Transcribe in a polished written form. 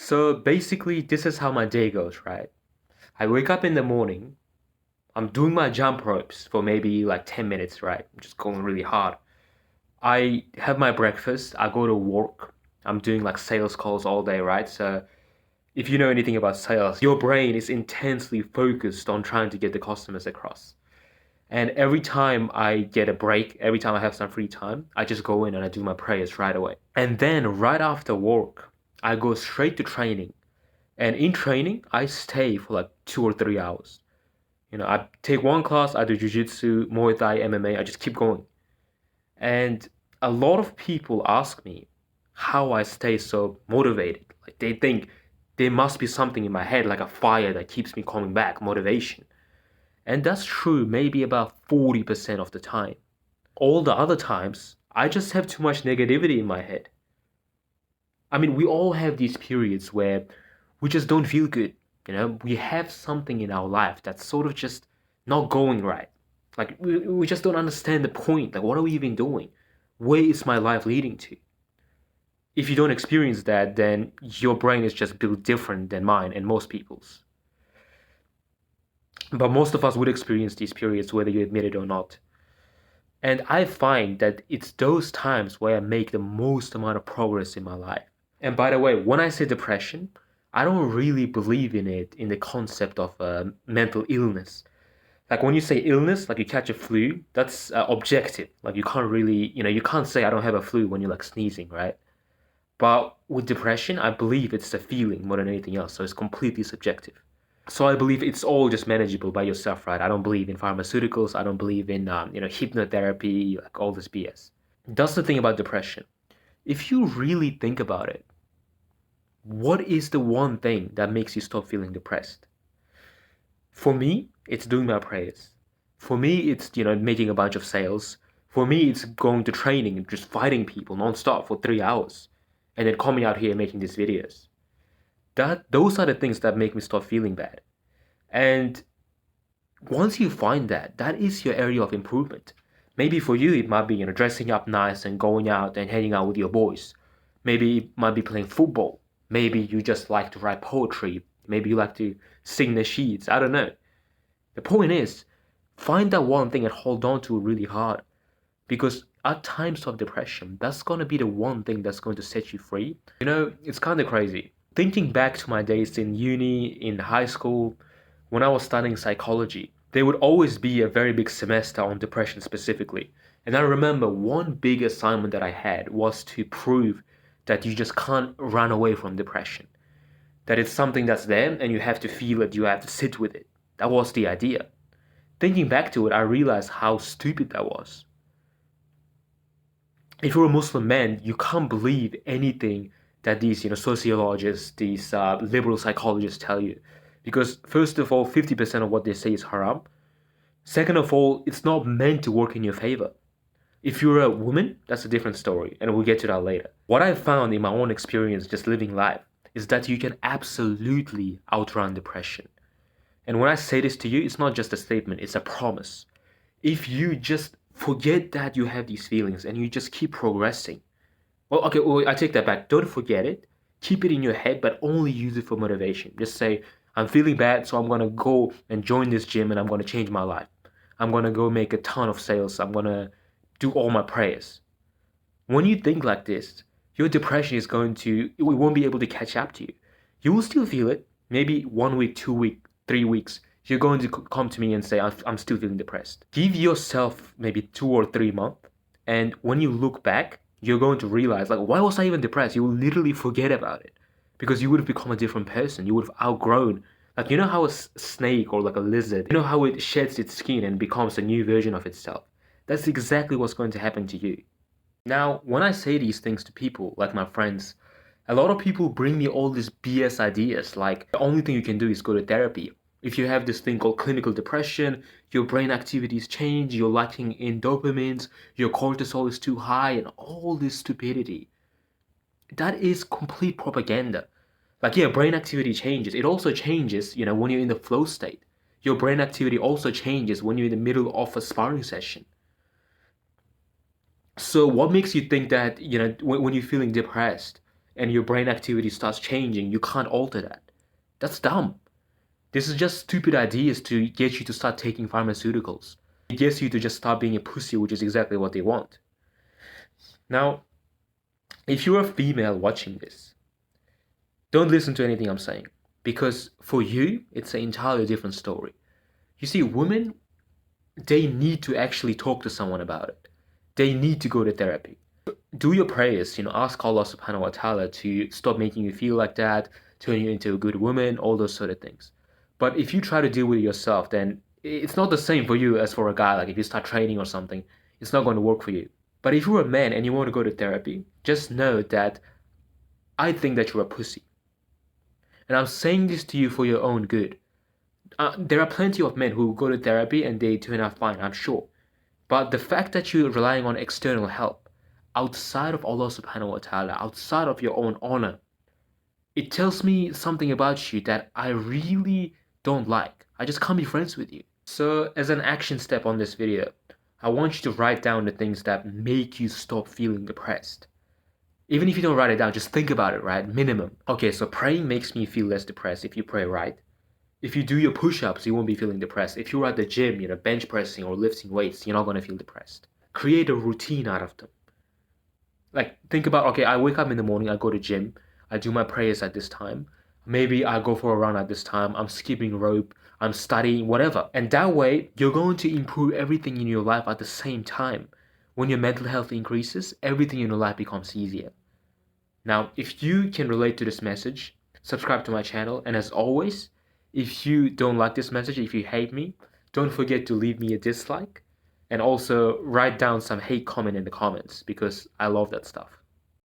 So basically, this is how my day goes, right? I wake up in the morning, I'm doing my jump ropes for maybe like 10 minutes, right? I'm just going really hard. I have my breakfast, I go to work. I'm doing like sales calls all day, right? So if you know anything about sales, your brain is intensely focused on trying to get the customers across. And every time I get a break, every time I have some free time, I just go in and I do my prayers right away. And then right after work, I go straight to training. And in training, I stay for like 2 or 3 hours. I take one class, I do jujitsu, Muay Thai, MMA, I just keep going. And a lot of people ask me how I stay so motivated. Like they think there must be something in my head, like a fire that keeps me coming back, motivation. And that's true maybe about 40% of the time. All the other times, I just have too much negativity in my head. I mean, we all have these periods where we just don't feel good. We have something in our life that's sort of just not going right. Like, we just don't understand the point. Like, what are we even doing? Where is my life leading to? If you don't experience that, then your brain is just built different than mine and most people's. But most of us would experience these periods, whether you admit it or not. And I find that it's those times where I make the most amount of progress in my life. And by the way, when I say depression, I don't really believe in it in the concept of mental illness. Like when you say illness, like you catch a flu, that's objective. Like you can't really, you can't say I don't have a flu when you're like sneezing, right? But with depression, I believe it's a feeling more than anything else. So it's completely subjective. So I believe it's all just manageable by yourself, right? I don't believe in pharmaceuticals. I don't believe in, hypnotherapy, like all this BS. That's the thing about depression. If you really think about it, what is the one thing that makes you stop feeling depressed? For me, it's doing my prayers. For me, it's, making a bunch of sales. For me, it's going to training and just fighting people nonstop for 3 hours and then coming out here and making these videos. Those are the things that make me stop feeling bad. And once you find that, that is your area of improvement. Maybe for you, it might be, dressing up nice and going out and hanging out with your boys. Maybe it might be playing football. Maybe you just like to write poetry. Maybe you like to sing the sheets. I don't know. The point is, find that one thing and hold on to it really hard. Because at times of depression, that's going to be the one thing that's going to set you free. It's kind of crazy. Thinking back to my days in uni, in high school, when I was studying psychology, there would always be a very big semester on depression specifically. And I remember one big assignment that I had was to prove that you just can't run away from depression. That it's something that's there and you have to feel it, you have to sit with it. That was the idea. Thinking back to it, I realized how stupid that was. If you're a Muslim man, you can't believe anything that these, sociologists, these liberal psychologists tell you. Because first of all, 50% of what they say is haram. Second of all, it's not meant to work in your favor. If you're a woman, that's a different story, and we'll get to that later. What I've found in my own experience just living life is that you can absolutely outrun depression. And when I say this to you, it's not just a statement, it's a promise. If you just forget that you have these feelings and you just keep progressing. Well, I take that back. Don't forget it. Keep it in your head, but only use it for motivation. Just say, I'm feeling bad, so I'm going to go and join this gym and I'm going to change my life. I'm going to go make a ton of sales. I'm going to do all my prayers. When you think like this, your depression it won't be able to catch up to you. You will still feel it. Maybe 1 week, 2 week, 3 weeks. You're going to come to me and say, I'm still feeling depressed. Give yourself maybe 2 or 3 months. And when you look back, you're going to realize, like, why was I even depressed? You will literally forget about it because you would have become a different person. You would have outgrown. Like, you know how a snake or like a lizard, you know how it sheds its skin and becomes a new version of itself? That's exactly what's going to happen to you. Now, when I say these things to people, like my friends, a lot of people bring me all these BS ideas, like the only thing you can do is go to therapy. If you have this thing called clinical depression, your brain activities change, you're lacking in dopamines, your cortisol is too high, and all this stupidity. That is complete propaganda. Like, yeah, brain activity changes. It also changes, when you're in the flow state. Your brain activity also changes when you're in the middle of a sparring session. So what makes you think that, when you're feeling depressed, and your brain activity starts changing, you can't alter that. That's dumb. This is just stupid ideas to get you to start taking pharmaceuticals. It gets you to just stop being a pussy, which is exactly what they want. Now, if you're a female watching this, don't listen to anything I'm saying, because for you, it's an entirely different story. You see, women, they need to actually talk to someone about it. They need to go to therapy. Do your prayers, ask Allah subhanahu wa ta'ala to stop making you feel like that, turn you into a good woman, all those sort of things. But if you try to deal with it yourself, then it's not the same for you as for a guy. Like if you start training or something, it's not going to work for you. But if you're a man and you want to go to therapy, just know that I think that you're a pussy. And I'm saying this to you for your own good. There are plenty of men who go to therapy and they turn out fine, I'm sure. But the fact that you're relying on external help outside of Allah subhanahu wa ta'ala, outside of your own honor, it tells me something about you that I really don't like. I just can't be friends with you. So as an action step on this video, I want you to write down the things that make you stop feeling depressed. Even if you don't write it down, just think about it, right? Minimum. Okay, so praying makes me feel less depressed if you pray right. If you do your push-ups, you won't be feeling depressed. If you're at the gym, bench pressing or lifting weights, you're not going to feel depressed. Create a routine out of them. Like, think about, okay, I wake up in the morning, I go to gym, I do my prayers at this time. Maybe I go for a run at this time, I'm skipping rope, I'm studying, whatever. And that way, you're going to improve everything in your life at the same time. When your mental health increases, everything in your life becomes easier. Now, if you can relate to this message, subscribe to my channel. And as always, if you don't like this message, if you hate me, don't forget to leave me a dislike. And also write down some hate comment in the comments because I love that stuff.